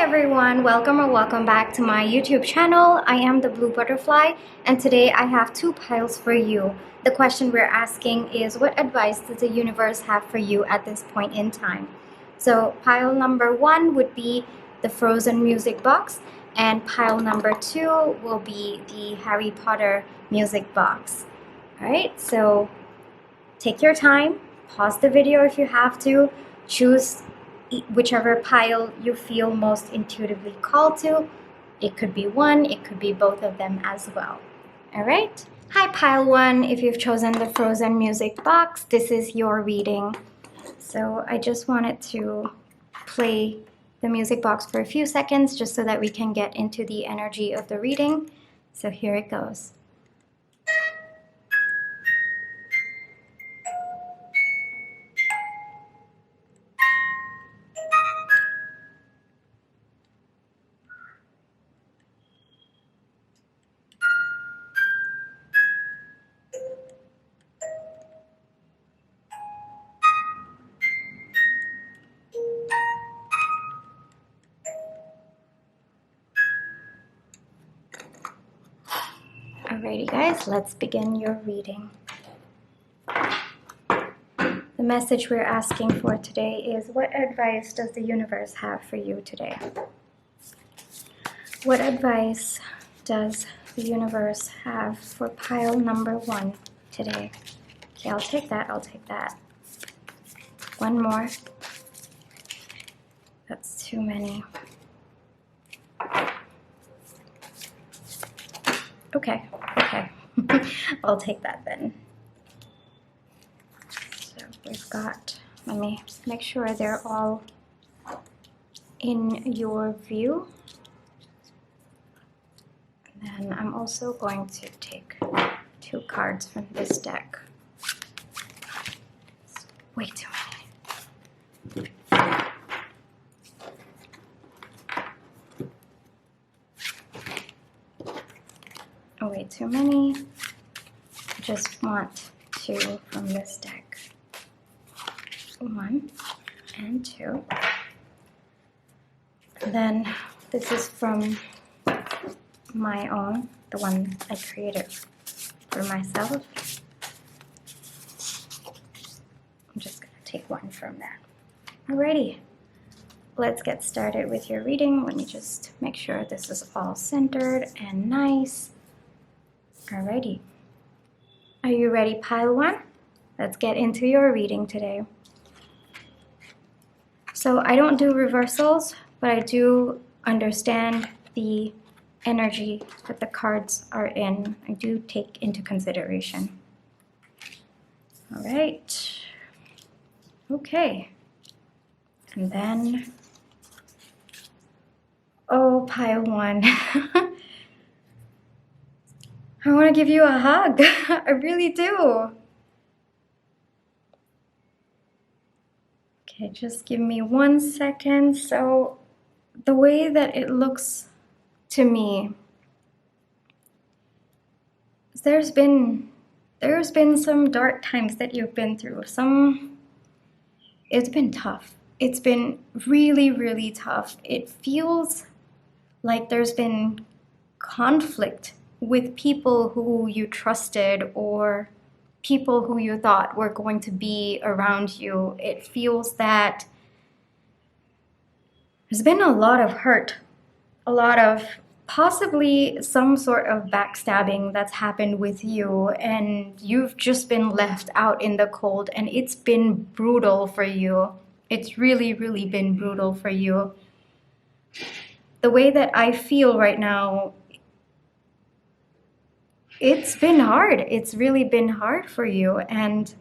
everyone, welcome or welcome back to my YouTube channel. I am the Blue Butterfly, and today I have two piles for you. The question we're asking is, what advice does the universe have for you at this point in time? So pile number one would be the Frozen music box, and pile number two will be the Harry Potter music box. Alright, so take your time, pause the video if you have to, choose whichever pile you feel most intuitively called to. It could be one, it could be both of them as well. All right. Hi, pile one. If you've chosen the Frozen music box, this is your reading. So I just wanted to play the music box for a few seconds just so that we can get into the energy of the reading. So here it goes. Alrighty guys, let's begin your reading. The message we're asking for today is, what advice does the universe have for you today? What advice does the universe have for pile number one today? Okay, I'll take that, I'll take that. One more. That's too many. Okay. I'll take that then. So we've got, let me make sure they're all in your view. And then I'm also going to take two cards from this deck. It's way too many. Way too many. I just want two from this deck. One and two. And then this is from my own, the one I created for myself. I'm just gonna take one from that. Alrighty, let's get started with your reading. Let me just make sure this is all centered and nice. Alrighty. Are you ready, pile one? Let's get into your reading today. So I don't do reversals, but I do understand the energy that the cards are in. I do take into consideration. All right. Okay. And then, oh, pile one. I want to give you a hug. I really do. Okay, just give me 1 second. So the way that it looks to me, there's been some dark times that you've been through. It's been tough. It's been really, really tough. It feels like there's been conflict with people who you trusted or people who you thought were going to be around you. It feels that there's been a lot of hurt, a lot of possibly some sort of backstabbing that's happened with you, and you've just been left out in the cold, and it's been brutal for you. It's really, really been brutal for you. The way that I feel right now, it's been hard. It's really been hard for you, and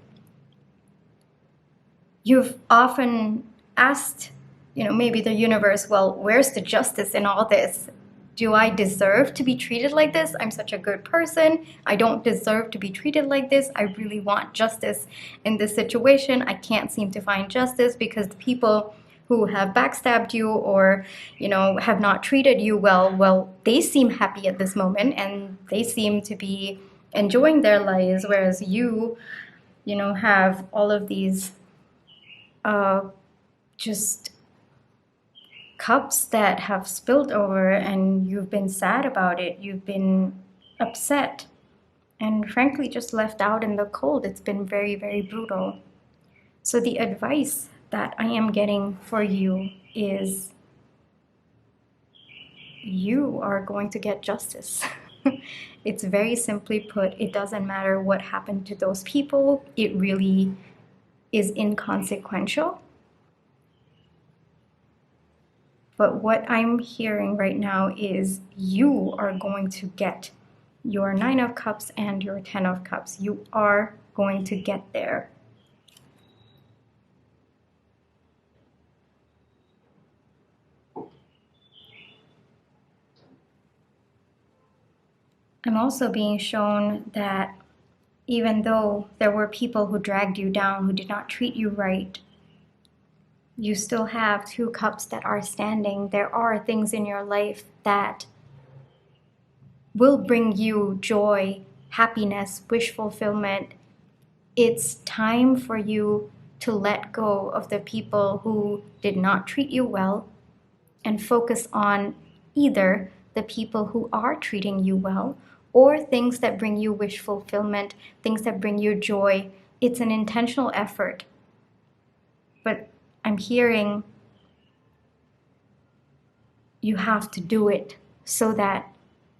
you've often asked, maybe the universe, well, where's the justice in all this? Do I deserve to be treated like this? I'm such a good person. I don't deserve to be treated like this. I really want justice in this situation. I can't seem to find justice because the people who have backstabbed you or, have not treated you well, they seem happy at this moment and they seem to be enjoying their lives, whereas you have all of these just cups that have spilled over and you've been sad about it, you've been upset, and frankly just left out in the cold. It's been very, very brutal. So the advice that I am getting for you is you are going to get justice. It's very simply put, it doesn't matter what happened to those people. It really is inconsequential. But what I'm hearing right now is you are going to get your 9 of Cups and your 10 of Cups. You are going to get there. I'm also being shown that even though there were people who dragged you down, who did not treat you right, you still have 2 cups that are standing. There are things in your life that will bring you joy, happiness, wish fulfillment. It's time for you to let go of the people who did not treat you well and focus on either the people who are treating you well or things that bring you wish fulfillment, things that bring you joy. It's an intentional effort. But I'm hearing you have to do it so that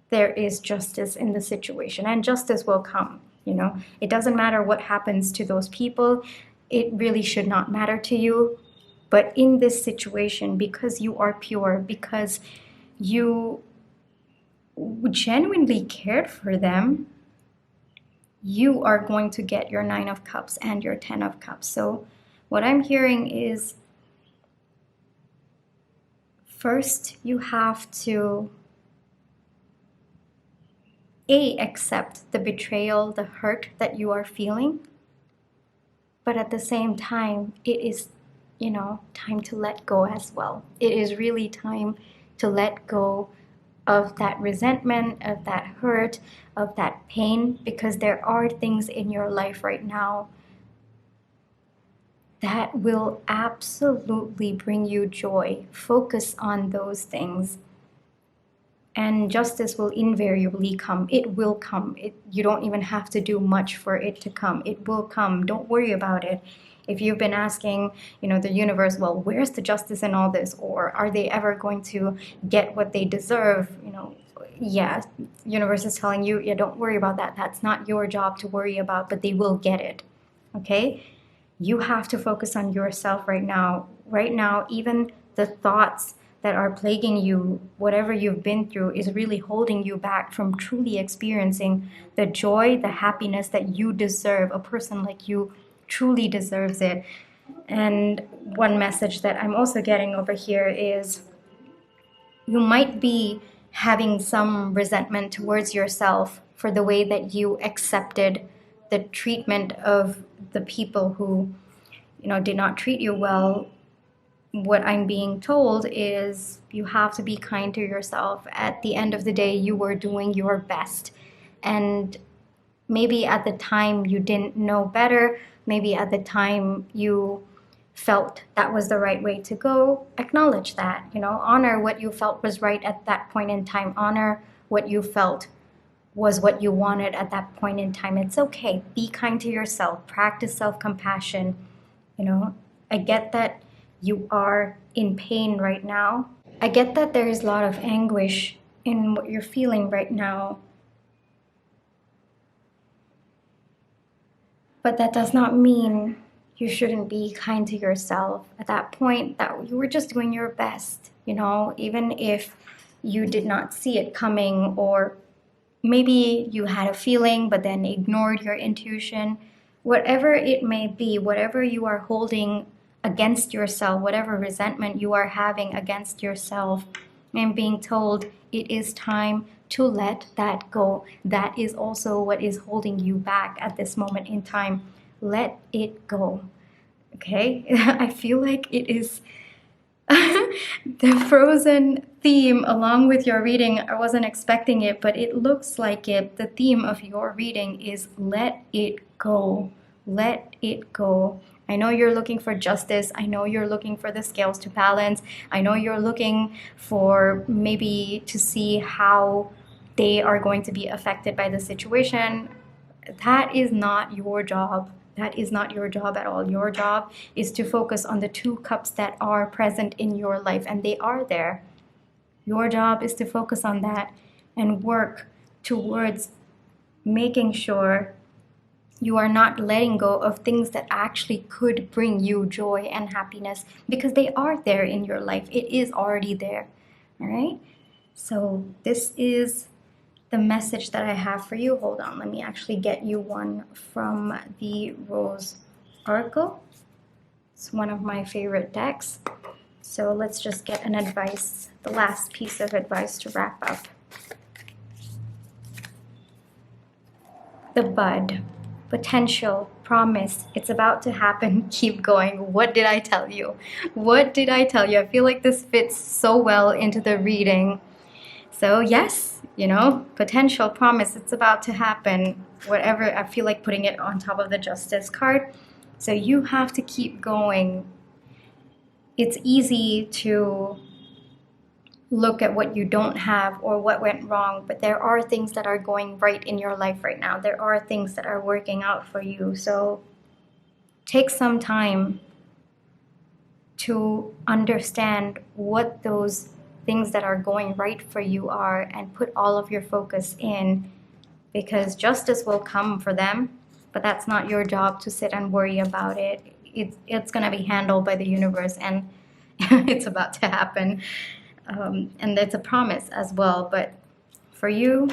there is justice in the situation, and justice will come. It doesn't matter what happens to those people. It really should not matter to you. But in this situation, because you are pure, because you genuinely cared for them, you are going to get your 9 of Cups and your 10 of Cups. So what I'm hearing is, first you have to accept the betrayal, the hurt that you are feeling, but at the same time, it is, time to let go as well. It is really time to let go of that resentment, of that hurt, of that pain, because there are things in your life right now that will absolutely bring you joy. Focus on those things, and justice will invariably come. It will come. You don't even have to do much for it to come. It will come. Don't worry about it. If you've been asking, the universe, well, where's the justice in all this? Or are they ever going to get what they deserve? Yeah, universe is telling you, yeah, don't worry about that. That's not your job to worry about, but they will get it. Okay? You have to focus on yourself right now. Right now, even the thoughts that are plaguing you, whatever you've been through, is really holding you back from truly experiencing the joy, the happiness that you deserve. A person like you truly deserves it. And one message that I'm also getting over here is, you might be having some resentment towards yourself for the way that you accepted the treatment of the people who, did not treat you well. What I'm being told is you have to be kind to yourself. At the end of the day, you were doing your best. And maybe at the time you didn't know better. Maybe at the time you felt that was the right way to go. Acknowledge that, honor what you felt was right at that point in time. Honor what you felt was what you wanted at that point in time. It's okay. Be kind to yourself. Practice self-compassion. I get that you are in pain right now. I get that there is a lot of anguish in what you're feeling right now. But that does not mean you shouldn't be kind to yourself. At that point, that you were just doing your best, even if you did not see it coming, or maybe you had a feeling but then ignored your intuition. Whatever it may be, whatever you are holding against yourself, whatever resentment you are having against yourself, I'm being told it is time to let that go. That is also what is holding you back at this moment in time. Let it go. Okay? I feel like it is the Frozen theme along with your reading. I wasn't expecting it, but it looks like it. The theme of your reading is let it go. Let it go. I know you're looking for justice. I know you're looking for the scales to balance. I know you're looking for maybe to see how they are going to be affected by the situation. That is not your job. That is not your job at all. Your job is to focus on the 2 cups that are present in your life, and they are there. Your job is to focus on that and work towards making sure you are not letting go of things that actually could bring you joy and happiness, because they are there in your life. It is already there. All right? So this is the message that I have for you. Hold on, let me actually get you one from the Rose Oracle. It's one of my favorite decks. So let's just get an advice, the last piece of advice to wrap up. The bud, potential, promise, it's about to happen, keep going. What did I tell you? What did I tell you? I feel like this fits so well into the reading. So yes, you know, potential, promise, it's about to happen. Whatever, I feel like putting it on top of the Justice card. So you have to keep going. It's easy to look at what you don't have or what went wrong, but there are things that are going right in your life right now. There are things that are working out for you. So take some time to understand what those things that are going right for you are and put all of your focus in, because justice will come for them, but that's not your job to sit and worry about it. It's going to be handled by the universe, and it's about to happen. And it's a promise as well. But for you,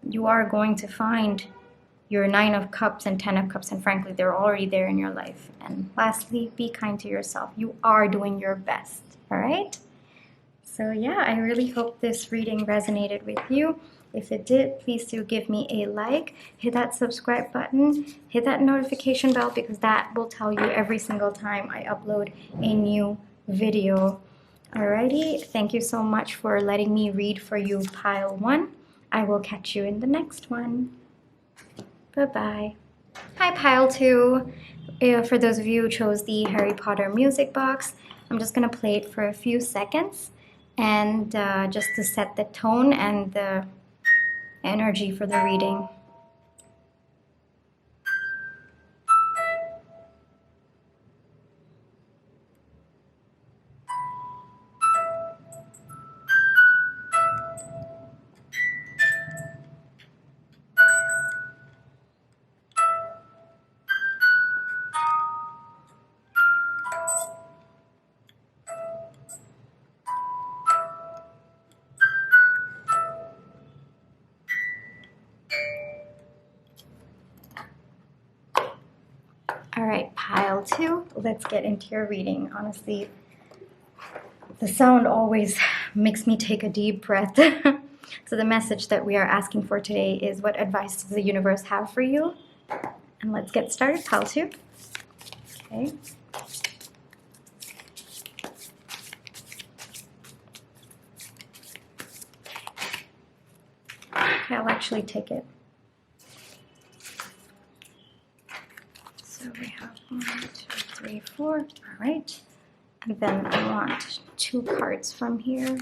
you are going to find your 9 of Cups and 10 of Cups, and frankly, they're already there in your life. And lastly, be kind to yourself. You are doing your best, all right? So yeah, I really hope this reading resonated with you. If it did, please do give me a like, hit that subscribe button, hit that notification bell, because that will tell you every single time I upload a new video. Alrighty, thank you so much for letting me read for you, pile 1. I will catch you in the next one. Bye-bye. Hi, pile 2. For those of you who chose the Harry Potter music box, I'm just going to play it for a few seconds, and just to set the tone and the energy for the reading. All right, pile 2, let's get into your reading. Honestly, the sound always makes me take a deep breath. So the message that we are asking for today is, what advice does the universe have for you? And let's get started, pile 2. Okay. Okay, I'll actually take it. So we have 1, 2, 3, 4. All right. And then I want 2 cards from here.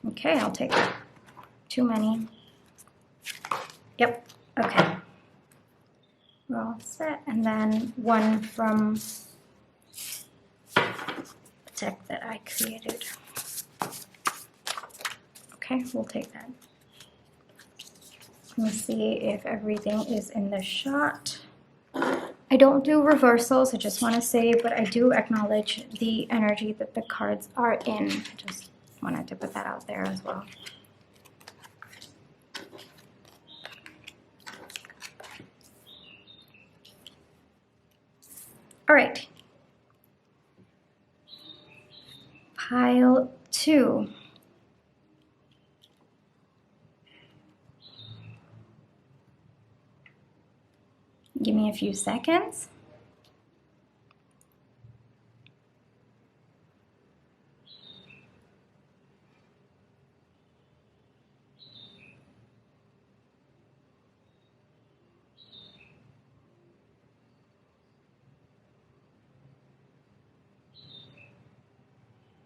Okay, I'll take it. Too many. Yep. Okay. We're all set. And then 1 from the deck that I created. Okay, we'll take that. Let me see if everything is in the shot. I don't do reversals, I just want to say, but I do acknowledge the energy that the cards are in. I just wanted to put that out there as well. All right. Pile 2. Give me a few seconds.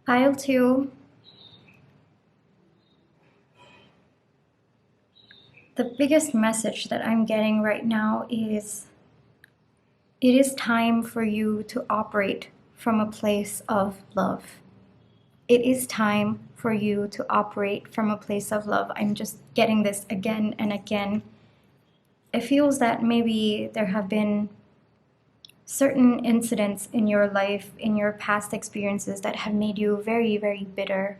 Pile 2. The biggest message that I'm getting right now is it is time for you to operate from a place of love. It is time for you to operate from a place of love. I'm just getting this again and again. It feels that maybe there have been certain incidents in your life, in your past experiences, that have made you very, very bitter.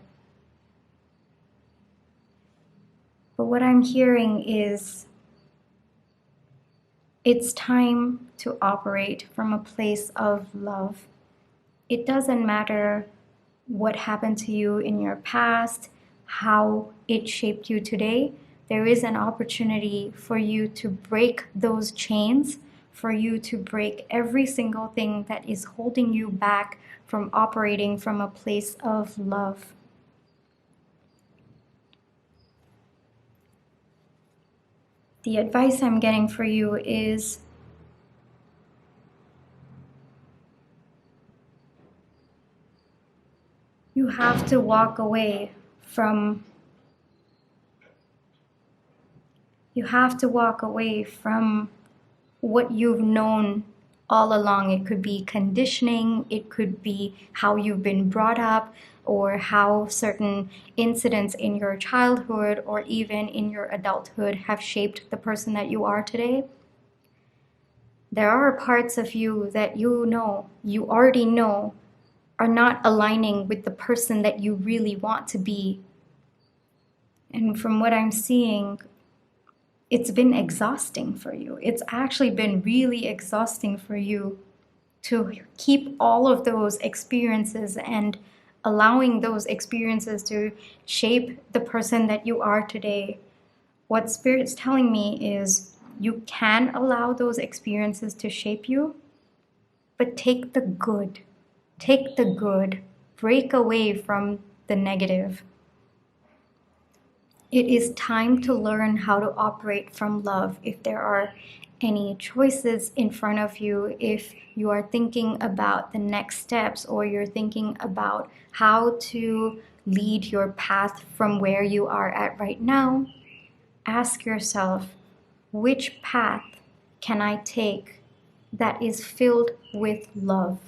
But what I'm hearing is it's time to operate from a place of love. It doesn't matter what happened to you in your past, how it shaped you today. There is an opportunity for you to break those chains, for you to break every single thing that is holding you back from operating from a place of love. The advice I'm getting for you is you have to walk away from what you've known all along. It could be conditioning, it could be how you've been brought up, or how certain incidents in your childhood or even in your adulthood have shaped the person that you are today. There are parts of you that you already know, are not aligning with the person that you really want to be. And from what I'm seeing, it's been exhausting for you. It's actually been really exhausting for you to keep all of those experiences and allowing those experiences to shape the person that you are today. What Spirit's telling me is you can allow those experiences to shape you, but take the good. Take the good. Break away from the negative. It is time to learn how to operate from love. If there are any choices in front of you, if you are thinking about the next steps, or you're thinking about how to lead your path from where you are at right now, ask yourself, which path can I take that is filled with love?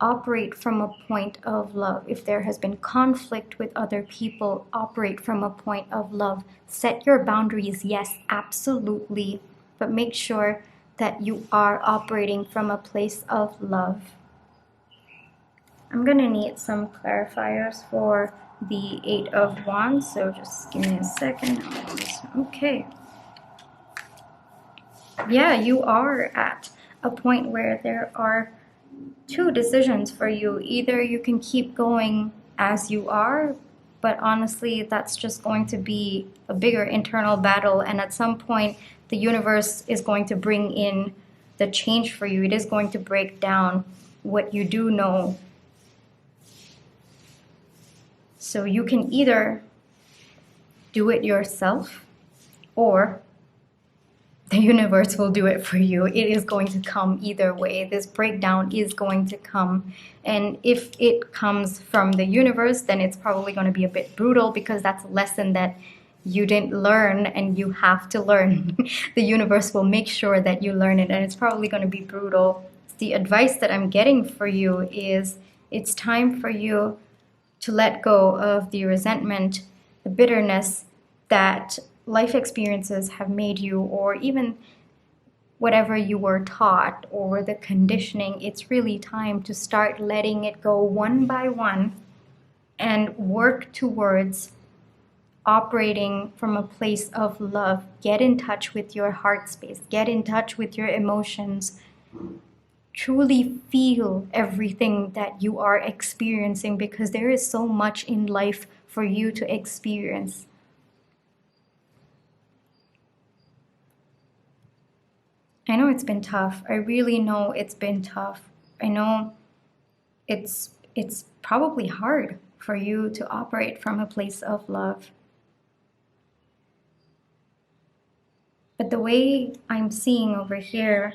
Operate from a point of love. If there has been conflict with other people, operate from a point of love. Set your boundaries, yes, absolutely, but make sure that you are operating from a place of love. I'm gonna need some clarifiers for the Eight of Wands, so just give me a second. Okay. Yeah, you are at a point where there are two decisions for you. Either you can keep going as you are, but honestly, that's just going to be a bigger internal battle. And at some point, the universe is going to bring in the change for you. It is going to break down what you do know. So you can either do it yourself, or the universe will do it for you. It is going to come either way. This breakdown is going to come. And if it comes from the universe, then it's probably going to be a bit brutal, because that's a lesson that you didn't learn and you have to learn. The universe will make sure that you learn it, and it's probably going to be brutal. The advice that I'm getting for you is it's time for you to let go of the resentment, the bitterness that life experiences have made you, or even whatever you were taught, or the conditioning. It's really time to start letting it go one by one and work towards operating from a place of love. Get in touch with your heart space, get in touch with your emotions. Truly feel everything that you are experiencing, because there is so much in life for you to experience. I know it's been tough. I really know it's been tough. I know it's probably hard for you to operate from a place of love. But the way I'm seeing over here,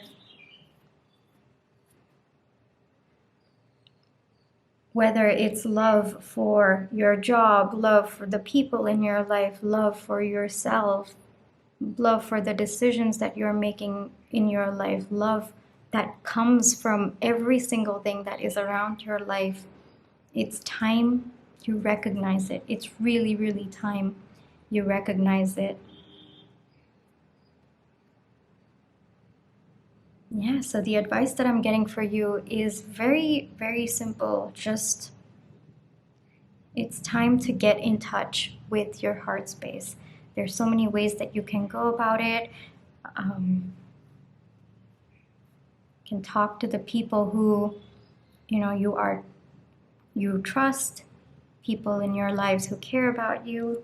Whether it's love for your job, love for the people in your life, love for yourself, love for the decisions that you're making in your life, love that comes from every single thing that is around your life. It's time you recognize it. It's really, really time you recognize it. Yeah, so the advice that I'm getting for you is very, very simple. Just, it's time to get in touch with your heart space. There's so many ways that you can go about it. You can talk to the people who, you trust, people in your lives who care about you.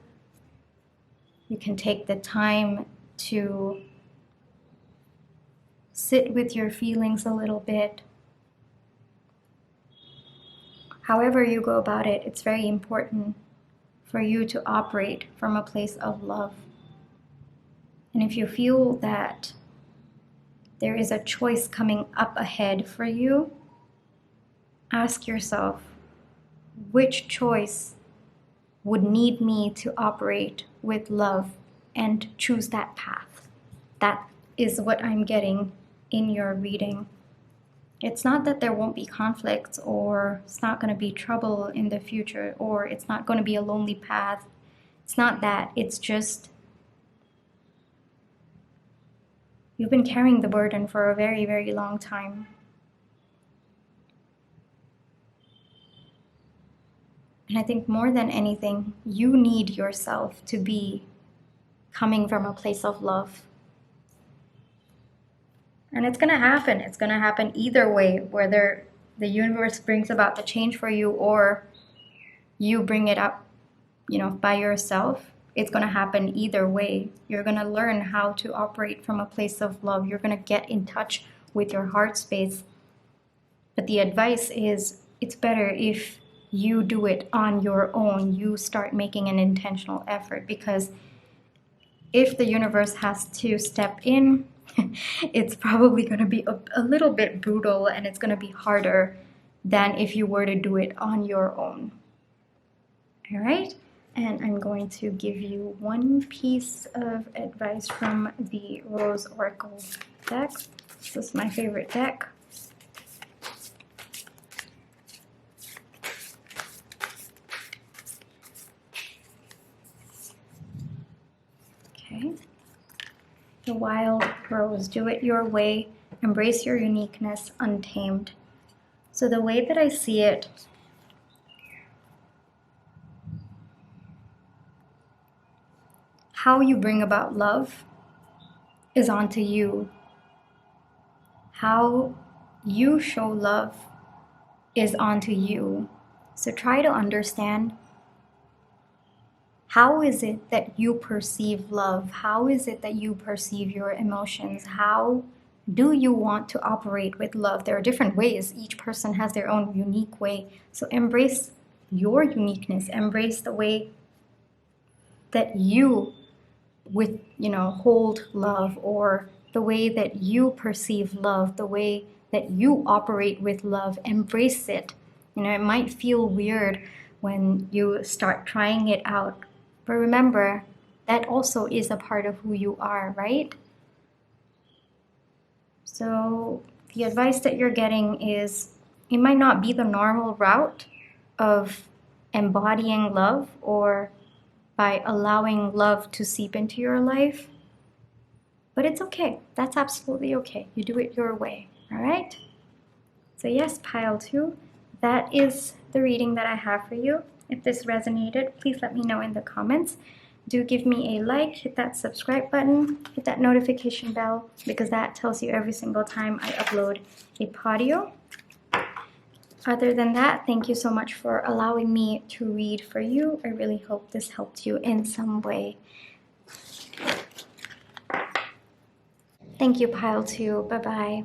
You can take the time to sit with your feelings a little bit. However you go about it, it's very important for you to operate from a place of love. And if you feel that there is a choice coming up ahead for you, ask yourself, which choice would need me to operate with love, and choose that path. That is what I'm getting in your reading. It's not that there won't be conflicts, or it's not going to be trouble in the future, or it's not going to be a lonely path. It's not that. It's just you've been carrying the burden for a very, very long time. And I think more than anything, you need yourself to be coming from a place of love. And it's going to happen. It's going to happen either way, whether the universe brings about the change for you or you bring it up, by yourself. It's going to happen either way. You're going to learn how to operate from a place of love. You're going to get in touch with your heart space. But the advice is, it's better if you do it on your own. You start making an intentional effort, because if the universe has to step in, it's probably going to be a little bit brutal, and it's going to be harder than if you were to do it on your own. All right? And I'm going to give you one piece of advice from the Rose Oracle deck. This is my favorite deck. Okay. The Wild Rose, do it your way, embrace your uniqueness untamed. So the way that I see it, how you bring about love is onto you. How you show love is onto you. So try to understand, how is it that you perceive love? How is it that you perceive your emotions? How do you want to operate with love? There are different ways. Each person has their own unique way. So embrace your uniqueness. Embrace the way that you hold love, or the way that you perceive love, the way that you operate with love. Embrace it. It might feel weird when you start trying it out, but remember, that also is a part of who you are, right? So the advice that you're getting is, it might not be the normal route of embodying love or by allowing love to seep into your life, but it's okay. That's absolutely okay. You do it your way, all right? So yes, pile 2, that is the reading that I have for you. If this resonated, please let me know in the comments. Do give me a like, hit that subscribe button, hit that notification bell, because that tells you every single time I upload a podio. Other than that, thank you so much for allowing me to read for you. I really hope this helped you in some way. Thank you, pile 2. Bye-bye.